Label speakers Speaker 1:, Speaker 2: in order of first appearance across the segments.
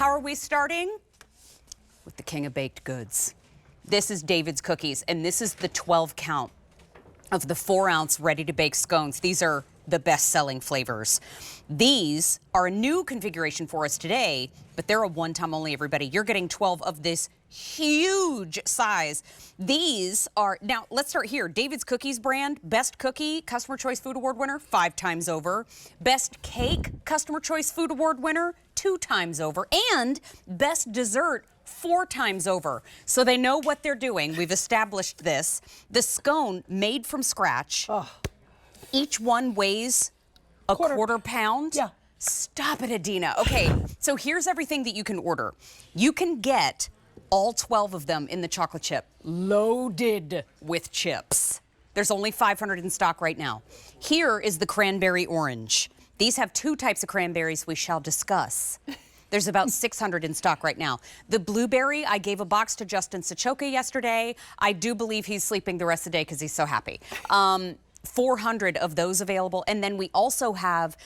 Speaker 1: how are we starting? With the king of baked goods. This is David's Cookies, and this is the 12 count of the 4-ounce ready-to-bake scones. These are the best-selling flavors. These are a new configuration for us today, but they're a one-time only, everybody. You're getting 12 of this huge size. These are, now let's start here. David's Cookies brand, best cookie, Customer Choice Food Award winner, 5 times over. Best cake, Customer Choice Food Award winner, 2 times over. And best dessert, 4 times over. So they know what they're doing. We've established this. The scone made from scratch. Oh. Each one weighs a quarter pound.
Speaker 2: Yeah.
Speaker 1: Stop it, Adina. Okay, so here's everything that you can order. You can get all 12 of them in the chocolate chip, loaded with chips. There's only 500 in stock right now. Here is the cranberry orange. These have 2 types of cranberries we shall discuss. There's about 600 in stock right now. The blueberry, I gave a box to Justin Sachoka yesterday. I do believe he's sleeping the rest of the day because he's so happy. 400 of those available. And then we also have,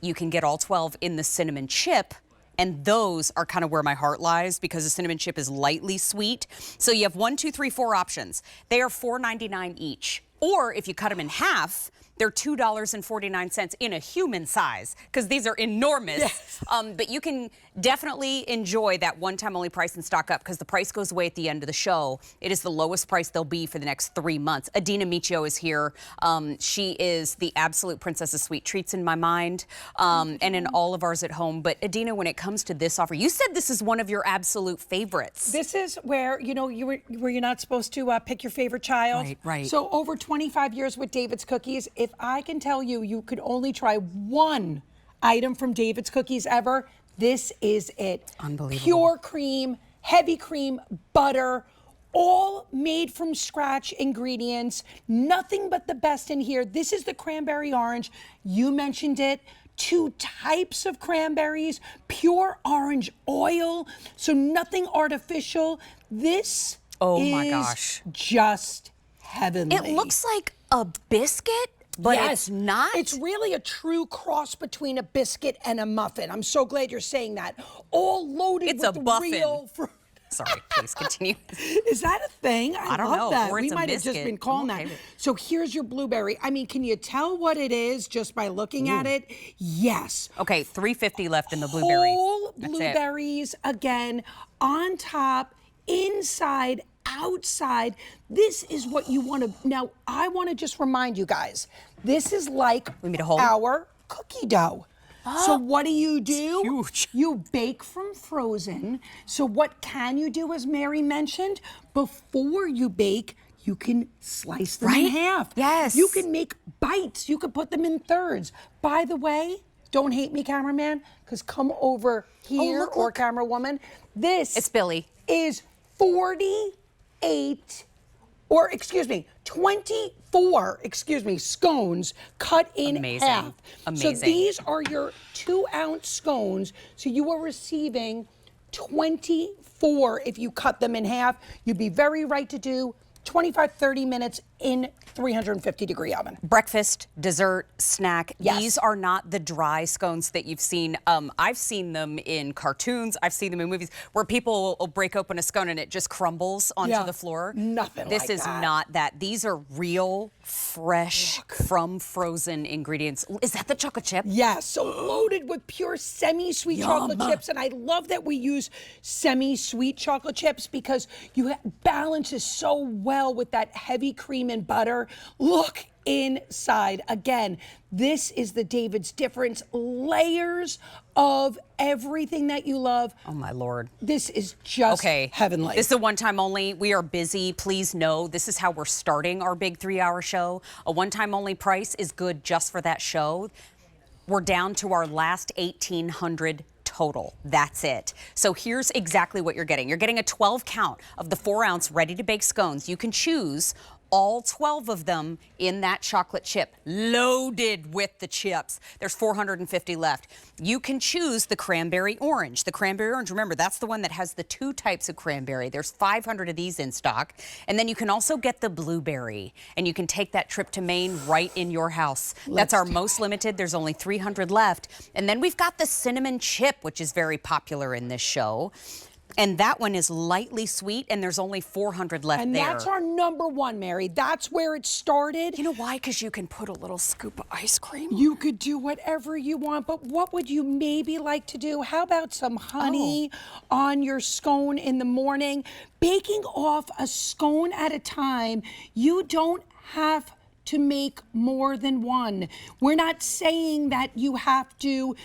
Speaker 1: you can get all 12 in the cinnamon chip. And those are kind of where my heart lies because the cinnamon chip is lightly sweet. So you have 1, 2, 3, 4 options. They are $4.99 each. Or if you cut them in half, they're $2.49 in a human size because these are enormous. Yes. But you can definitely enjoy that one-time only price and stock up because the price goes away at the end of the show. It is the lowest price they'll be for the next 3 months. Adina Michio is here. She is the absolute princess of sweet treats in my mind and in all of ours at home. But Adina, when it comes to this offer, you said this is one of your absolute favorites.
Speaker 2: This is where, you know, where you're not supposed to pick your favorite child.
Speaker 1: Right, right.
Speaker 2: So over 25 years with David's Cookies, if I can tell you, you could only try one item from David's Cookies ever, this is it.
Speaker 1: Unbelievable.
Speaker 2: Pure cream, heavy cream, butter, all made from scratch ingredients, nothing but the best in here. This is the cranberry orange. You mentioned it. 2 types of cranberries, pure orange oil, so nothing artificial. This
Speaker 1: my gosh,
Speaker 2: just heavenly.
Speaker 1: It looks like a biscuit, but
Speaker 2: yes,
Speaker 1: it's not.
Speaker 2: It's really a true cross between a biscuit and a muffin. I'm so glad you're saying that. All loaded with real fruit.
Speaker 1: Sorry, please continue.
Speaker 2: Is that a thing? I
Speaker 1: don't
Speaker 2: love
Speaker 1: know.
Speaker 2: that.
Speaker 1: Or
Speaker 2: We
Speaker 1: it's a
Speaker 2: might have just
Speaker 1: biscuit.
Speaker 2: been calling
Speaker 1: Okay.
Speaker 2: that. So here's your blueberry. I mean, can you tell what it is just by looking at it? Yes.
Speaker 1: Okay, 350 left in the blueberry.
Speaker 2: Whole
Speaker 1: That's
Speaker 2: blueberries again, on top, inside, outside. This is what you want to. Now, I want to just remind you guys, this is like our cookie dough. So what do?
Speaker 1: It's huge.
Speaker 2: You bake from frozen. So what can you do, as Mary mentioned? Before you bake, you can slice them in half.
Speaker 1: Yes.
Speaker 2: You can make bites. You could put them in thirds. By the way, don't hate me, cameraman, because come over here, or camera woman. This
Speaker 1: It's Billy.
Speaker 2: is 48, or excuse me, 24, scones cut in half.
Speaker 1: Amazing.
Speaker 2: So these are your 2-ounce scones. So you are receiving 24 if you cut them in half. You'd be very right to do 25, 30 minutes in 350-degree oven.
Speaker 1: Breakfast, dessert, snack.
Speaker 2: Yes.
Speaker 1: These are not the dry scones that you've seen. I've seen them in cartoons. I've seen them in movies where people will break open a scone and it just crumbles onto the floor.
Speaker 2: Nothing like that.
Speaker 1: This is not that. These are real, fresh, from frozen ingredients. Is that the chocolate chip?
Speaker 2: Yes, so loaded with pure semi-sweet chocolate chips. And I love that we use semi-sweet chocolate chips because you balance it so well with that heavy cream and butter. Look inside. Again, this is the David's difference. Layers of everything that you love.
Speaker 1: Oh, my Lord.
Speaker 2: This is just heavenly.
Speaker 1: This is a one-time only. We are busy. Please know this is how we're starting our big 3-hour show. A one-time only price is good just for that show. We're down to our last 1,800 total. That's it. So here's exactly what you're getting. You're getting a 12 count of the 4-ounce ready-to-bake scones. You can choose all 12 of them in that chocolate chip, loaded with the chips. There's 450 left. You can choose the cranberry orange. The cranberry orange, remember, that's the one that has the 2 types of cranberry. There's 500 of these in stock. And then you can also get the blueberry, and you can take that trip to Maine right in your house. That's our most limited. There's only 300 left. And then we've got the cinnamon chip, which is very popular in this show. And that one is lightly sweet, and there's only 400 left
Speaker 2: and
Speaker 1: there.
Speaker 2: And that's our #1, Mary. That's where it started.
Speaker 1: You know why? Because you can put a little scoop of ice cream.
Speaker 2: You could do whatever you want, but what would you maybe like to do? How about some honey on your scone in the morning? Baking off a scone at a time, you don't have to make more than one. We're not saying that you have to,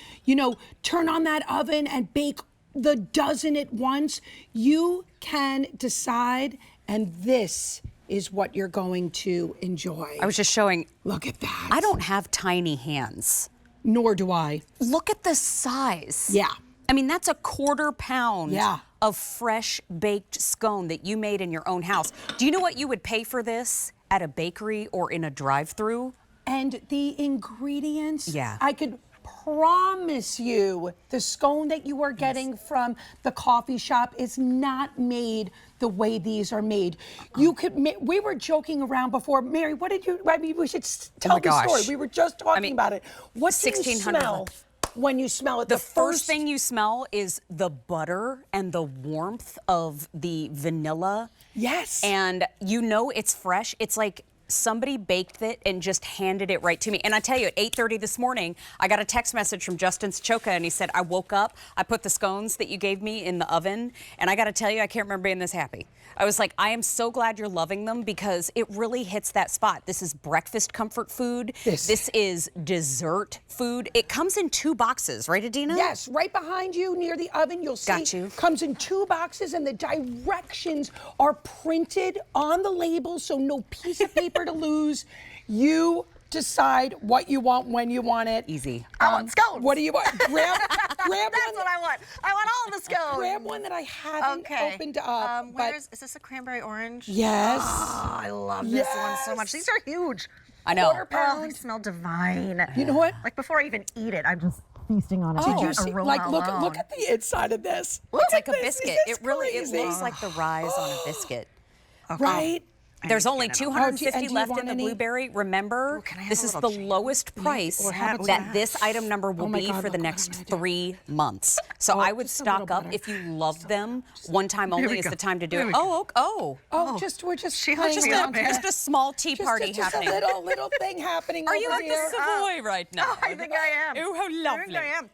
Speaker 2: turn on that oven and bake the dozen at once. You can decide, and this is what you're going to enjoy.
Speaker 1: I was just showing.
Speaker 2: Look at that.
Speaker 1: I don't have tiny hands.
Speaker 2: Nor do I.
Speaker 1: Look at the size.
Speaker 2: Yeah.
Speaker 1: I mean, that's a 1/4 pound
Speaker 2: Yeah.
Speaker 1: of fresh baked scone that you made in your own house. Do you know what you would pay for this at a bakery or in a drive-through?
Speaker 2: And the ingredients,
Speaker 1: Yeah.
Speaker 2: I could promise you the scone that you are getting from the coffee shop is not made the way these are made. We were joking around before. Mary, what did you, we should tell the story. We were just talking about it. What do you smell when you smell it?
Speaker 1: The first thing you smell is the butter and the warmth of the vanilla.
Speaker 2: Yes.
Speaker 1: And it's fresh. It's like somebody baked it and just handed it right to me. And I tell you, at 8:30 this morning, I got a text message from Justin Choka, and he said, I woke up, I put the scones that you gave me in the oven, and I got to tell you, I can't remember being this happy. I was like, I am so glad you're loving them, because it really hits that spot. This is breakfast comfort food. This is dessert food. It comes in 2 boxes, right, Adina?
Speaker 2: Yes, right behind you near the oven, you'll see.
Speaker 1: Got you.
Speaker 2: Comes in 2 boxes, and the directions are printed on the label, so no piece of paper to lose. You decide what you want when you want it.
Speaker 1: Easy.
Speaker 3: I want scones.
Speaker 2: What do you want? Grab
Speaker 3: That's
Speaker 2: one.
Speaker 3: what I want. I want all the scones.
Speaker 2: Grab one that I haven't opened up.
Speaker 3: Is this a cranberry orange?
Speaker 2: Yes.
Speaker 3: Oh, I love this one so much. These are huge.
Speaker 1: I know.
Speaker 2: 1/4 pound.
Speaker 3: Oh, they smell divine.
Speaker 2: You know what?
Speaker 3: Like before I even eat it, I'm just feasting on it.
Speaker 2: Did you see?
Speaker 3: Aroma
Speaker 2: Like, look
Speaker 3: alone.
Speaker 2: at the inside of this.
Speaker 1: It's like a
Speaker 2: this.
Speaker 1: biscuit.
Speaker 2: Is
Speaker 1: It really
Speaker 2: crazy?
Speaker 1: looks like the rise on a biscuit.
Speaker 2: Right?
Speaker 1: There's only 250
Speaker 2: do you
Speaker 1: left
Speaker 2: want
Speaker 1: in the
Speaker 2: any?
Speaker 1: blueberry. Remember,
Speaker 3: can I have
Speaker 1: this
Speaker 3: a
Speaker 1: is the
Speaker 3: little change?
Speaker 1: lowest price
Speaker 2: Or how about
Speaker 1: that this item number will
Speaker 2: Oh my
Speaker 1: be
Speaker 2: God,
Speaker 1: for the
Speaker 2: look what
Speaker 1: next
Speaker 2: I'm gonna do.
Speaker 1: 3 months. So I would
Speaker 2: just a little
Speaker 1: stock up
Speaker 2: butter.
Speaker 1: if you love them. One time only is the time to do it.
Speaker 3: we
Speaker 1: Oh,
Speaker 2: Oh, we're just playing
Speaker 3: hooked me
Speaker 2: around
Speaker 3: up here.
Speaker 2: here.
Speaker 1: just a small tea party
Speaker 2: just
Speaker 1: happening.
Speaker 2: a little thing happening
Speaker 1: Are you
Speaker 2: over
Speaker 1: at
Speaker 2: here.
Speaker 1: the Savoy right now?
Speaker 3: Oh, I think I am.
Speaker 1: Oh, how
Speaker 3: I
Speaker 1: lovely.
Speaker 3: think I am.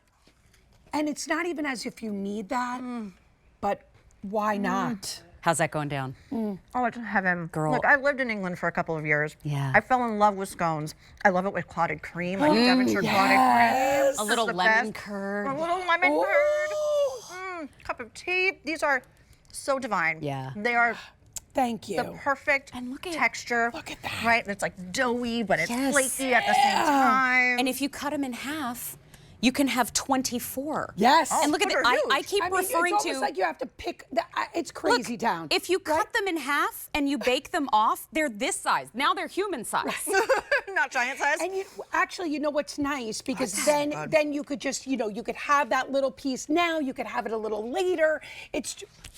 Speaker 2: And it's not even as if you need that, but why not?
Speaker 1: How's that going down?
Speaker 3: Oh, it's heaven.
Speaker 1: Girl.
Speaker 3: Look, I lived in England for a couple of years.
Speaker 1: Yeah.
Speaker 3: I fell in love with scones. I love it with clotted cream, like Devonshire clotted cream.
Speaker 1: A little
Speaker 3: It's the
Speaker 1: lemon
Speaker 3: best.
Speaker 1: curd.
Speaker 3: A little lemon
Speaker 2: Ooh.
Speaker 3: curd. Cup of tea. These are so divine.
Speaker 1: Yeah.
Speaker 3: They are
Speaker 2: Thank you.
Speaker 3: the perfect texture.
Speaker 2: Look at that.
Speaker 3: Right? It's like doughy, but it's
Speaker 1: Yes.
Speaker 3: flaky at the same time.
Speaker 1: And if you cut them in half, you can have 24.
Speaker 2: Yes.
Speaker 1: And look at
Speaker 3: those
Speaker 1: it.
Speaker 3: are
Speaker 1: I
Speaker 3: huge.
Speaker 1: keep referring
Speaker 2: it's
Speaker 1: to.
Speaker 2: almost like you have to pick. It's crazy down.
Speaker 1: If you cut them in half and you bake them off, they're this size. Now they're human size.
Speaker 3: Not giant size.
Speaker 2: And you know what's nice, because then you could just, you could have that little piece now. You could have it a little later.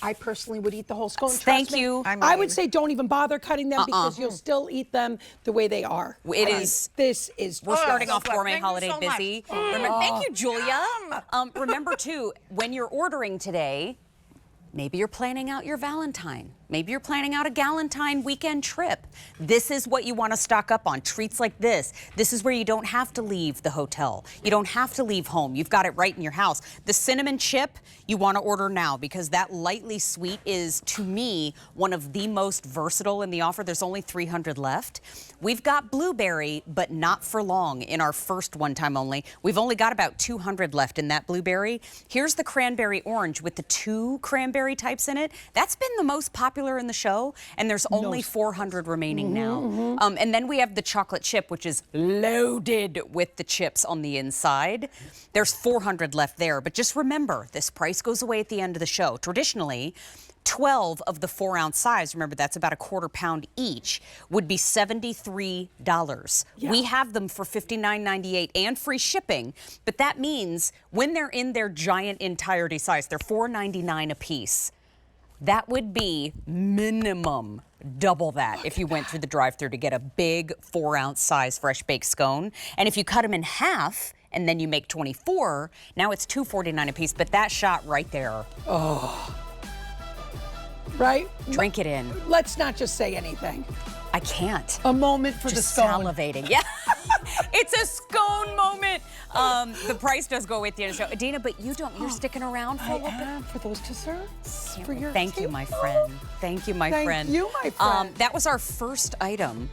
Speaker 2: I personally would eat the whole scone. Trust
Speaker 1: Thank
Speaker 2: me.
Speaker 1: you.
Speaker 2: I would say don't even bother cutting them, because you'll still eat them the way they are.
Speaker 1: It is-
Speaker 2: This is.
Speaker 1: We're starting
Speaker 3: so
Speaker 1: off
Speaker 3: good.
Speaker 1: gourmet
Speaker 3: Thank you
Speaker 1: holiday
Speaker 3: so much.
Speaker 1: busy. Thank you, Julia. Remember too, when you're ordering today, maybe you're planning out your Valentine. Maybe you're planning out a Galentine weekend trip. This is what you want to stock up on. Treats like this. This is where you don't have to leave the hotel. You don't have to leave home. You've got it right in your house. The cinnamon chip, you want to order now, because that lightly sweet is, to me, one of the most versatile in the offer. There's only 300 left. We've got blueberry, but not for long in our first one time only. We've only got about 200 left in that blueberry. Here's the cranberry orange with the 2 cranberry types in it. That's been the most popular popular in the show, and there's only 400 remaining now. And then we have the chocolate chip, which is loaded with the chips on the inside. There's 400 left there, but just remember, this price goes away at the end of the show. Traditionally, 12 of the 4-ounce size, remember that's about a quarter pound each, would be $73. We have them for $59.98 and free shipping, but that means when they're in their giant entirety size, they're $4.99 a piece. That would be minimum double that if you went through the drive-thru to get a big 4-ounce size fresh baked scone. And if you cut them in half and then you make 24, now it's $2.49 a piece, but that shot right there.
Speaker 2: Right?
Speaker 1: Drink it in.
Speaker 2: Let's not just say anything.
Speaker 1: I can't.
Speaker 2: A moment for
Speaker 1: Just
Speaker 2: the scone.
Speaker 1: salivating. Yeah. It's a scone moment. The price does go with the end of the show. Adina, but you don't. You're sticking around for a little bit.
Speaker 2: For those desserts. For your
Speaker 1: Thank you, my friend. Thank you, my friend.
Speaker 2: Thank you, my friend.
Speaker 1: That was our first item.